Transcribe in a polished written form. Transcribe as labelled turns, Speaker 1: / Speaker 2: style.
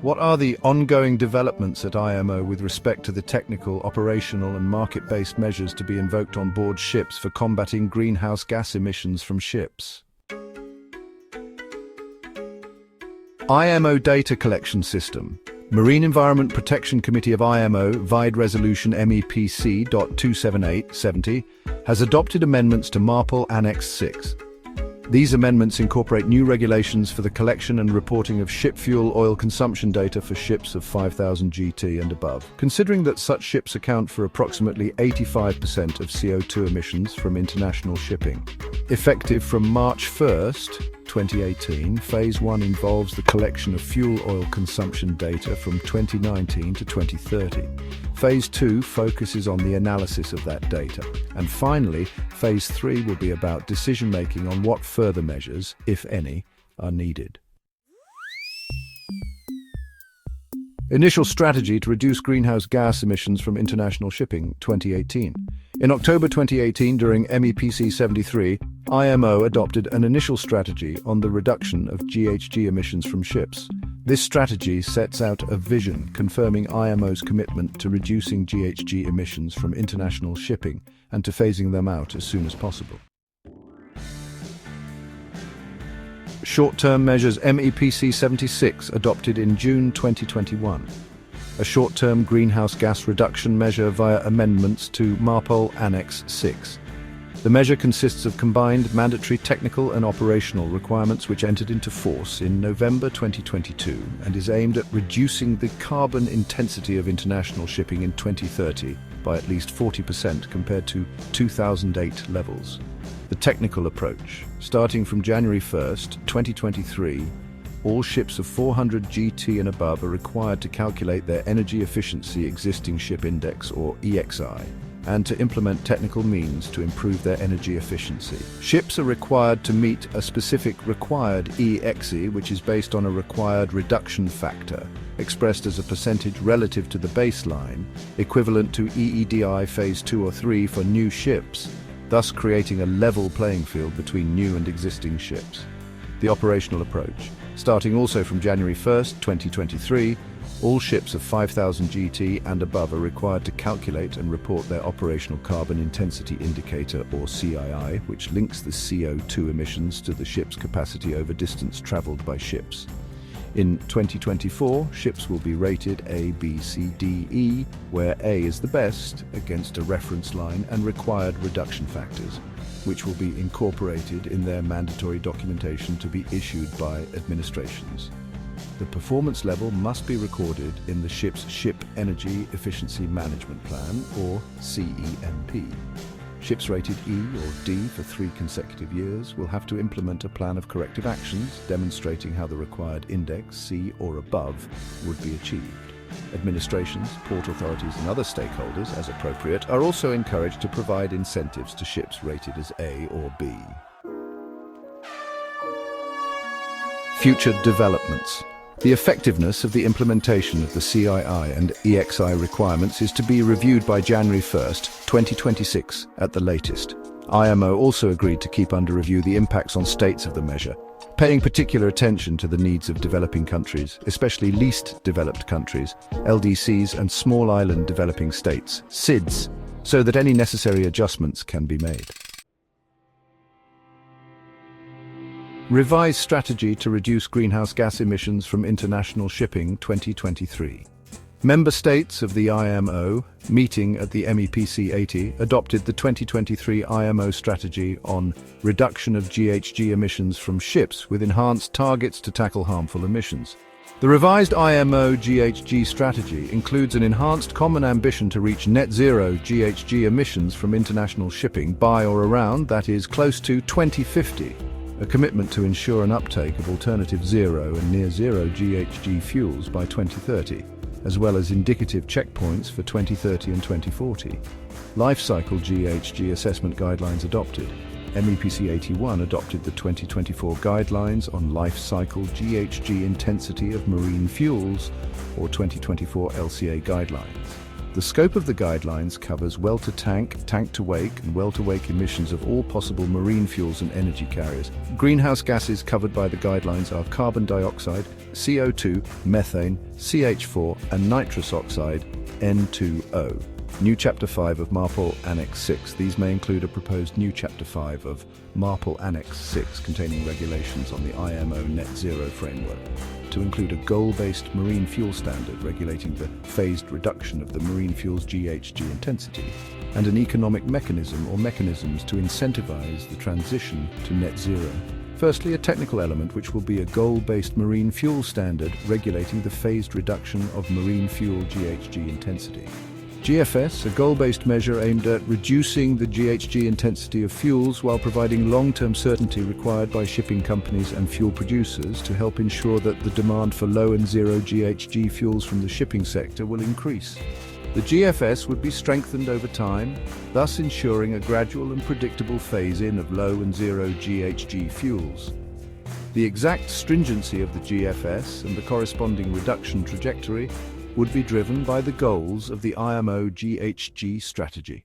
Speaker 1: What are the ongoing developments at IMO with respect to the technical, operational and market-based measures to be invoked on board ships for combating greenhouse gas emissions from ships? IMO Data Collection System. Marine Environment Protection Committee of IMO, VIDE Resolution MEPC.278/70, has adopted amendments to MARPOL Annex 6. These amendments incorporate new regulations for the collection and reporting of ship fuel oil consumption data for ships of 5,000 GT and above. Considering that such ships account for approximately 85% of CO2 emissions from international shipping. Effective from March 1st, 2018, Phase 1 involves the collection of fuel oil consumption data from 2019 to 2030. Phase 2 focuses on the analysis of that data. And finally, Phase 3 will be about decision-making on what further measures, if any, are needed. Initial strategy to reduce greenhouse gas emissions from international shipping, 2018. In October 2018, during MEPC 73, IMO adopted an initial strategy on the reduction of GHG emissions from ships. This strategy sets out a vision confirming IMO's commitment to reducing GHG emissions from international shipping and to phasing them out as soon as possible. Short-term measures MEPC 76 adopted in June 2021. A short-term greenhouse gas reduction measure via amendments to MARPOL Annex 6. The measure consists of combined mandatory technical and operational requirements which entered into force in November 2022 and is aimed at reducing the carbon intensity of international shipping in 2030 by at least 40% compared to 2008 levels. The technical approach. Starting from January 1st, 2023, all ships of 400 GT and above are required to calculate their Energy Efficiency Existing Ship Index, or EEXI, and to implement technical means to improve their energy efficiency. Ships are required to meet a specific required EEXI, which is based on a required reduction factor, expressed as a percentage relative to the baseline, equivalent to EEDI Phase 2 or 3 for new ships, thus creating a level playing field between new and existing ships. The operational approach. Starting also from January 1st, 2023, all ships of 5,000 GT and above are required to calculate and report their Operational Carbon Intensity Indicator, or CII, which links the CO2 emissions to the ship's capacity over distance traveled by ships. In 2024, ships will be rated A, B, C, D, E, where A is the best, against a reference line and required reduction factors, which will be incorporated in their mandatory documentation to be issued by administrations. The performance level must be recorded in the ship's Ship Energy Efficiency Management Plan, or CEMP. Ships rated E or D for 3 consecutive years will have to implement a plan of corrective actions demonstrating how the required index, C or above, would be achieved. Administrations, port authorities and other stakeholders, as appropriate, are also encouraged to provide incentives to ships rated as A or B. Future developments. The effectiveness of the implementation of the CII and EEXI requirements is to be reviewed by January 1st, 2026 at the latest. IMO also agreed to keep under review the impacts on states of the measure, paying particular attention to the needs of developing countries, especially least developed countries, LDCs and small island developing states, SIDS, so that any necessary adjustments can be made. Revised Strategy to Reduce Greenhouse Gas Emissions from International Shipping 2023. Member states of the IMO, meeting at the MEPC 80, adopted the 2023 IMO strategy on reduction of GHG emissions from ships with enhanced targets to tackle harmful emissions. The revised IMO GHG strategy includes an enhanced common ambition to reach net zero GHG emissions from international shipping by or around, that is, close to 2050. A commitment to ensure an uptake of alternative zero and near-zero GHG fuels by 2030, as well as indicative checkpoints for 2030 and 2040. Life cycle GHG assessment guidelines adopted. MEPC 81 adopted the 2024 Guidelines on Life Cycle GHG Intensity of Marine Fuels, or 2024 LCA Guidelines. The scope of the guidelines covers well-to-tank, tank-to-wake, and well-to-wake emissions of all possible marine fuels and energy carriers. Greenhouse gases covered by the guidelines are carbon dioxide, CO2, methane, CH4, and nitrous oxide, N2O. New Chapter 5 of MARPOL Annex 6. These may include a proposed new Chapter 5 of MARPOL Annex 6 containing regulations on the IMO net zero framework, to include a goal-based marine fuel standard regulating the phased reduction of the marine fuel's GHG intensity, and an economic mechanism or mechanisms to incentivize the transition to net zero. Firstly, a technical element which will be a goal-based marine fuel standard regulating the phased reduction of marine fuel GHG intensity. GFS, a goal-based measure aimed at reducing the GHG intensity of fuels while providing long-term certainty required by shipping companies and fuel producers to help ensure that the demand for low and zero GHG fuels from the shipping sector will increase. The GFS would be strengthened over time, thus ensuring a gradual and predictable phase-in of low and zero GHG fuels. The exact stringency of the GFS and the corresponding reduction trajectory would be driven by the goals of the IMO GHG strategy.